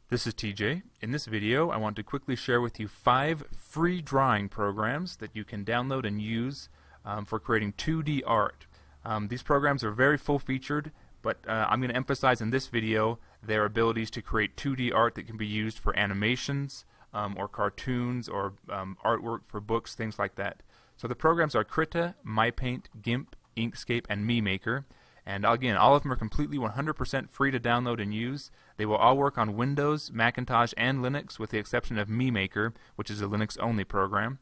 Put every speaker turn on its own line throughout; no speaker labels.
This is TJ. In this video, I want to quickly share with you 5 free drawing programs that you can download and use for creating 2D art. These programs are very full-featured, but I'm going to emphasize in this video their abilities to create 2D art that can be used for animations or cartoons or artwork for books, things like that. So the programs are Krita, MyPaint, GIMP, Inkscape, and MeMaker. And again, all of them are completely 100% free to download and use. They will all work on Windows, Macintosh, and Linux, with the exception of MeMaker, which is a Linux-only program.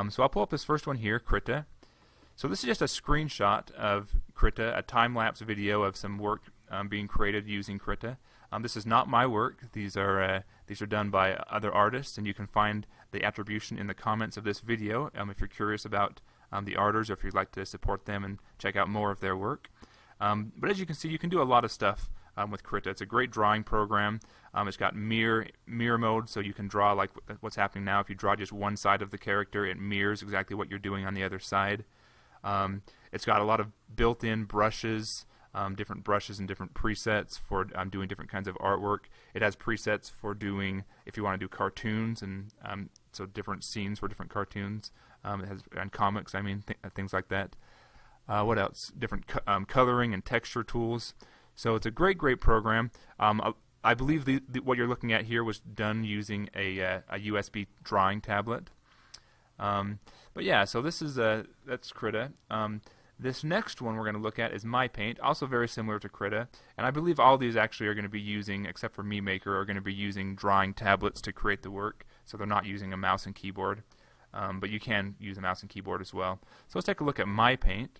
So I'll pull up this first one here, Krita. So this is just a screenshot of Krita, a time-lapse video of some work being created using Krita. This is not my work. These are done by other artists, and you can find the attribution in the comments of this video if you're curious about the artists, or if you'd like to support them and check out more of their work. But as you can see, you can do a lot of stuff with Krita. It's a great drawing program. It's got mirror mode, so you can draw like what's happening now. If you draw just one side of the character, it mirrors exactly what you're doing on the other side. It's got a lot of built-in brushes, different brushes and different presets for doing different kinds of artwork. It has presets for doing, if you want to do cartoons, and so different scenes for different cartoons. It has, and comics, I mean, things like that. What else? Different coloring and texture tools. So it's a great program. I believe what you're looking at here was done using a USB drawing tablet. But yeah, so this is that's Krita. This next one we're going to look at is MyPaint, also very similar to Krita. And I believe all these actually are going to be using, except for MeMaker, are going to be using drawing tablets to create the work. So they're not using a mouse and keyboard. But you can use a mouse and keyboard as well. So let's take a look at MyPaint.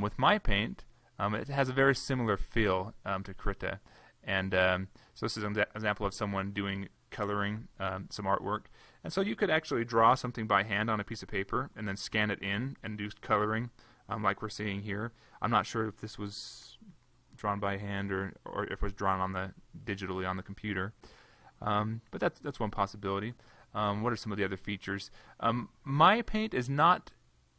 With MyPaint, it has a very similar feel to Krita, and so this is an example of someone doing coloring some artwork. And so you could actually draw something by hand on a piece of paper and then scan it in and do coloring, like we're seeing here. I'm not sure if this was drawn by hand or if it was drawn on digitally on the computer, but that's one possibility. What are some of the other features? MyPaint is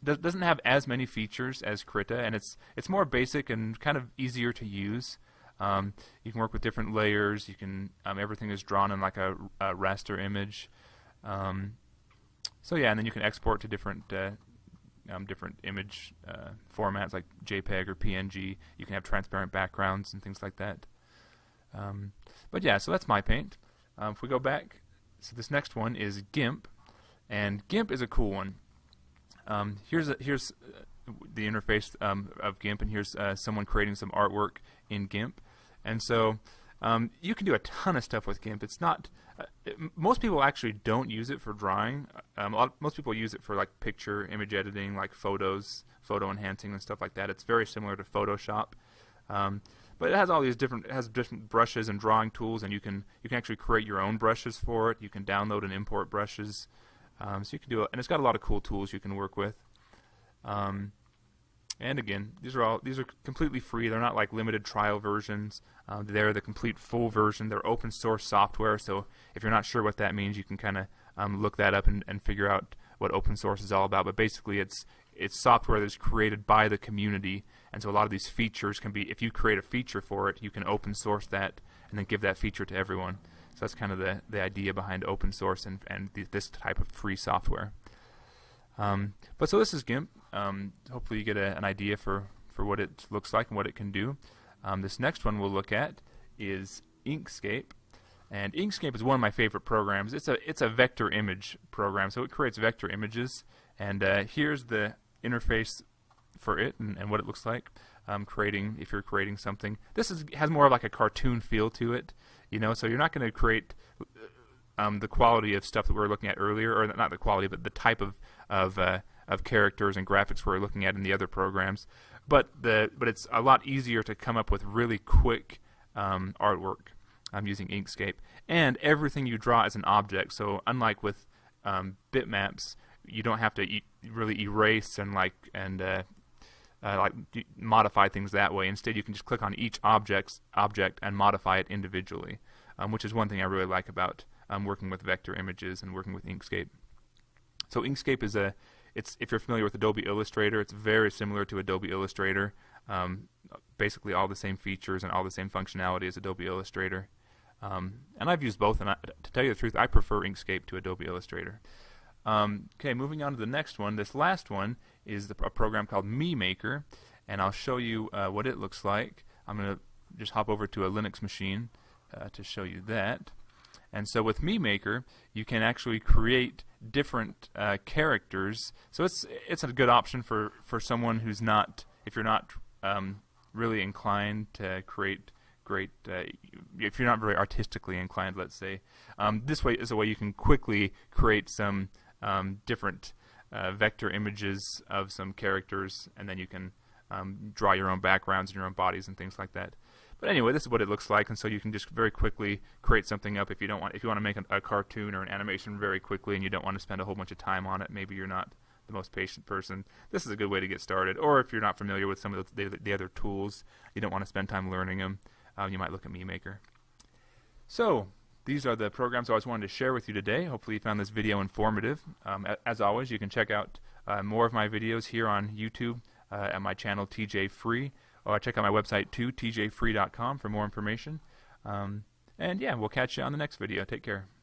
doesn't have as many features as Krita, and it's more basic and kind of easier to use. You can work with different layers. You can everything is drawn in like a raster image. So yeah, and then you can export to different image formats like JPEG or PNG. You can have transparent backgrounds and things like that. But yeah, so that's MyPaint. If we go back, so this next one is GIMP, and GIMP is a cool one. Here's the interface of GIMP, and here's someone creating some artwork in GIMP. And so you can do a ton of stuff with GIMP. It's not most people actually don't use it for drawing. Most people use it for like picture image editing, like photo enhancing and stuff like that. It's very similar to Photoshop. But it has all these different brushes and drawing tools, and you can actually create your own brushes for it. You can download and import brushes. So you can do it, and it's got a lot of cool tools you can work with. And again, these are completely free. They're not like limited trial versions. They're the complete full version. They're open source software. So if you're not sure what that means, you can kind of look that up and figure out what open source is all about. But basically, it's software that's created by the community. And so a lot of these features can be, if you create a feature for it, you can open source that and then give that feature to everyone. So that's kind of the idea behind open source and this type of free software. But so this is GIMP. Hopefully you get an idea for what it looks like and what it can do. This next one we'll look at is Inkscape. And Inkscape is one of my favorite programs. It's a vector image program, so it creates vector images. And here's the interface for it and what it looks like. If you're creating something, this has more of like a cartoon feel to it. So you're not going to create the quality of stuff that we were looking at earlier, or not the quality, but the type of characters and graphics we were looking at in the other programs. But it's a lot easier to come up with really quick artwork using Inkscape. And everything you draw is an object. So unlike with bitmaps, you don't have to really erase and modify things that way. Instead, you can just click on each object and modify it individually, which is one thing I really like about working with vector images and working with Inkscape. So Inkscape is if you're familiar with Adobe Illustrator, it's very similar to Adobe Illustrator. Basically all the same features and all the same functionality as Adobe Illustrator. And I've used both, and to tell you the truth, I prefer Inkscape to Adobe Illustrator. Okay, moving on to the next one. This last one is a program called MeMaker, and I'll show you what it looks like. I'm going to just hop over to a Linux machine to show you that. And so with MeMaker, you can actually create different characters. So it's a good option for someone who's not, if you're not really inclined to create great, if you're not very artistically inclined, let's say. This way is a way you can quickly create some different vector images of some characters, and then you can draw your own backgrounds and your own bodies and things like that. But anyway, this is what it looks like, and so you can just very quickly create something up if you want to make a cartoon or an animation very quickly, and you don't want to spend a whole bunch of time on it. Maybe you're not the most patient person. This is a good way to get started. Or if you're not familiar with some of the other tools, you don't want to spend time learning them, you might look at MeMaker. So these are the programs I always wanted to share with you today. Hopefully you found this video informative. As always, you can check out more of my videos here on YouTube at my channel TJ Free. Or check out my website too, tjfree.com, for more information. And yeah, we'll catch you on the next video. Take care.